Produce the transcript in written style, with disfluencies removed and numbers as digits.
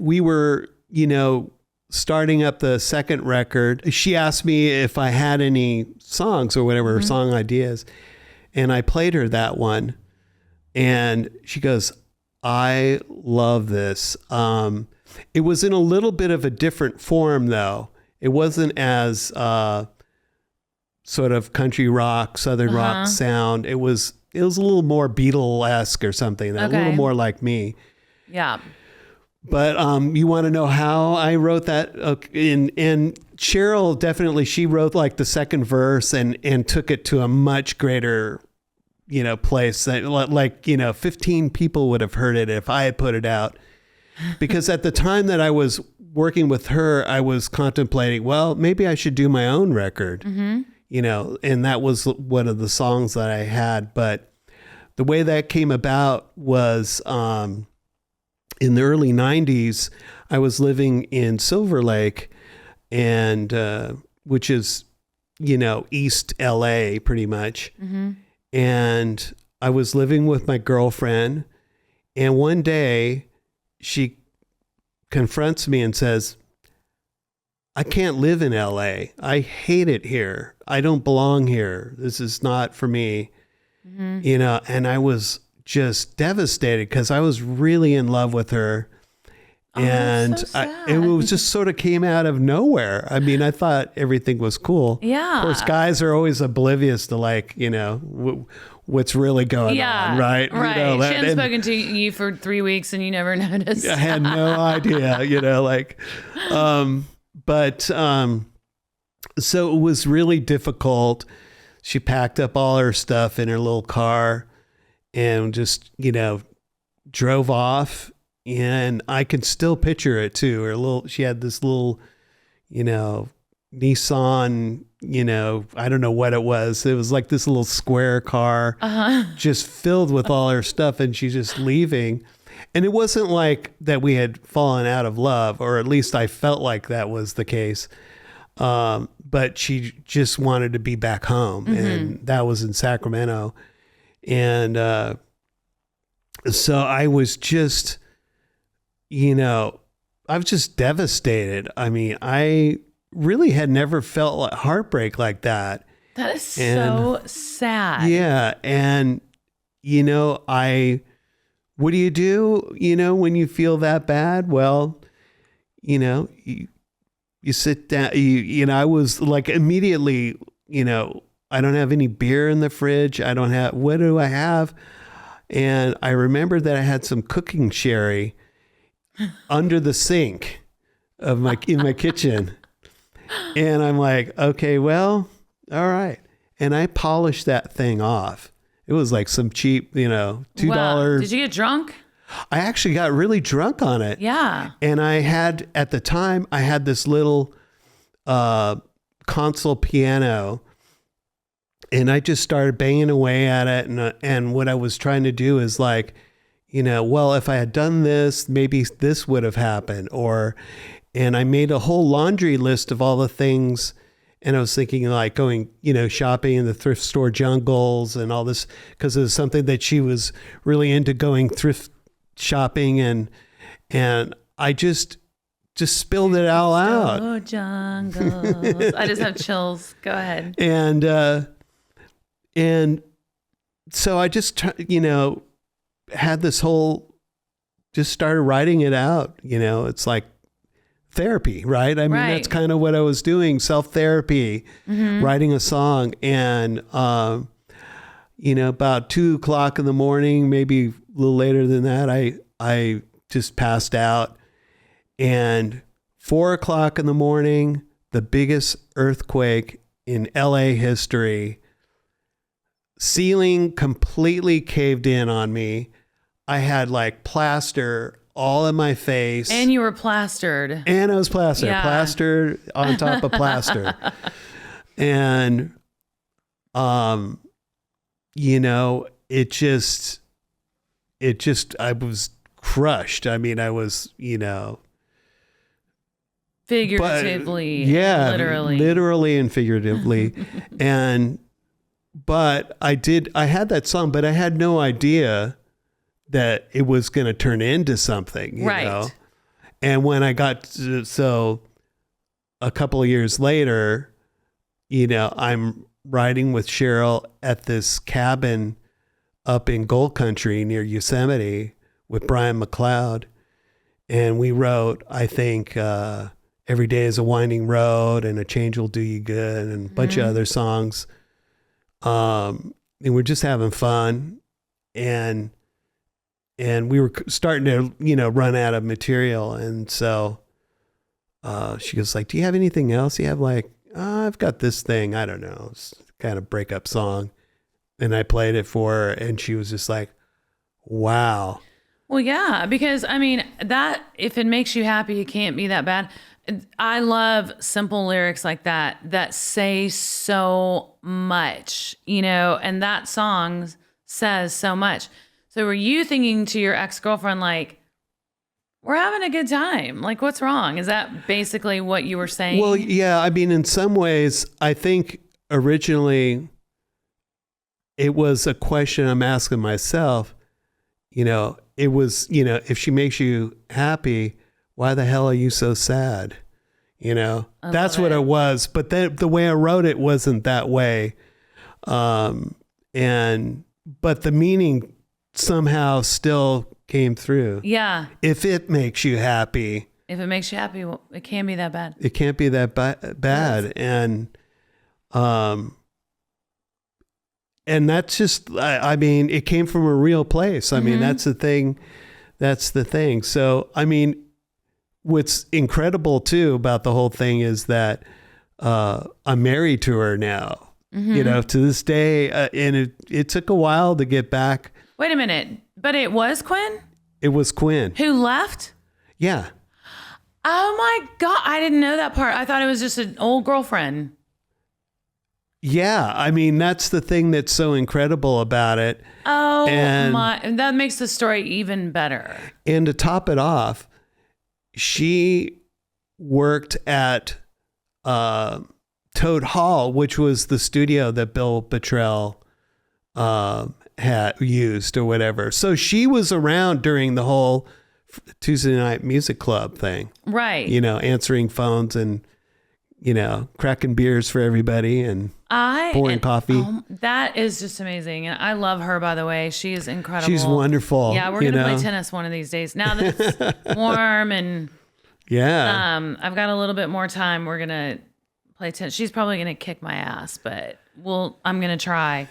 we were, starting up the second record. She asked me if I had any songs or whatever, song ideas. And I played her that one. And she goes, I love this. It was in a little bit of a different form, though. It wasn't as sort of country rock, southern rock sound. It was a little more Beatle-esque or something, a little more like me. Yeah. But you want to know how I wrote that? And Sheryl definitely, she wrote like the second verse and took it to a much greater, place. Like 15 people would have heard it if I had put it out. Because at the time that I was working with her, I was contemplating, well, maybe I should do my own record, and that was one of the songs that I had. But the way that came about was in the early 90s, I was living in Silver Lake, and which is, East LA pretty much. And I was living with my girlfriend, and one day she confronts me and says, I can't live in LA. I hate it here. I don't belong here. This is not for me. And I was just devastated because I was really in love with her. And it was just sort of came out of nowhere. I mean, I thought everything was cool. Yeah. Of course, guys are always oblivious to what's really going on, right? Right. She hadn't spoken to you for 3 weeks and you never noticed. I had no idea, so it was really difficult. She packed up all her stuff in her little car and just, drove off. And I can still picture it too. She had this little, Nissan, I don't know what it was. It was like this little square car, just filled with all her stuff, and she's just leaving. And it wasn't like that we had fallen out of love, or at least I felt like that was the case. But she just wanted to be back home, and that was in Sacramento. And so I was just, I was just devastated. I mean, I really had never felt heartbreak like that. That is so sad. Yeah. And, what do you do, when you feel that bad? Well, you sit down, I was like immediately, I don't have any beer in the fridge. What do I have? And I remembered that I had some cooking sherry under the sink in my kitchen. And I'm like, okay, well, all right. And I polished that thing off. It was like some cheap, $2. Wow. Did you get drunk? I actually got really drunk on it. Yeah. And at the time, I had this little console piano, and I just started banging away at it. And what I was trying to do is like, well, if I had done this, maybe this would have happened. And I made a whole laundry list of all the things. And I was thinking like going, shopping in the thrift store jungles and all this, because it was something that she was really into, going thrift shopping. And I just spilled it all out. Oh, jungles. I just have chills. Go ahead. And so I just, had this whole, just started writing it out. It's like therapy, right? I mean, that's kind of what I was doing, self-therapy, writing a song. And, about 2:00 in the morning, maybe a little later than that, I just passed out. And 4:00 in the morning, the biggest earthquake in LA history, ceiling completely caved in on me. I had like plaster all in my face. And you were plastered. And I was plastered. Yeah. Plaster on top of plaster. And, it just, I was crushed. I mean, I was, figuratively. Literally and figuratively. But I had that song, but I had no idea that it was going to turn into something, you know? And when I got so a couple of years later, I'm riding with Sheryl at this cabin up in Gold Country near Yosemite with Brian McLeod. And we wrote, I think, Every Day is a Winding Road and A Change Will Do You Good and a bunch of other songs. And we're just having fun. And we were starting to, run out of material. And so she goes like, do you have anything else? You have like, I've got this thing. I don't know. It's kind of breakup song. And I played it for her and she was just like, wow. Well, yeah, because I mean, that if it makes you happy, it can't be that bad. I love simple lyrics like that say so much, and that song says so much. So were you thinking to your ex-girlfriend, like, we're having a good time? Like, what's wrong? Is that basically what you were saying? Well, yeah. I mean, in some ways, I think originally it was a question I'm asking myself, it was, if she makes you happy, why the hell are you so sad? That's what it was. But the way I wrote it wasn't that way. But the meaning somehow still came through. Yeah. If it makes you happy. If it makes you happy, well, it can't be that bad. It can't be that bad. Yes. And that's just, I mean, it came from a real place. I mean, that's the thing. That's the thing. So, I mean, what's incredible too about the whole thing is that I'm married to her now, to this day. And it took a while to get back. Wait a minute. But it was Quinn? It was Quinn. Who left? Yeah. Oh my God. I didn't know that part. I thought it was just an old girlfriend. Yeah. I mean, that's the thing that's so incredible about it. Oh my. That makes the story even better. And to top it off, she worked at Toad Hall, which was the studio that Bill Bottrell had used or whatever. So she was around during the whole Tuesday Night Music Club thing. Right. Answering phones and, cracking beers for everybody and pouring coffee. That is just amazing. And I love her, by the way. She is incredible. She's wonderful. Yeah, we're going to play tennis one of these days. Now that it's warm and I've got a little bit more time, we're going to play tennis. She's probably going to kick my ass, but I'm going to try.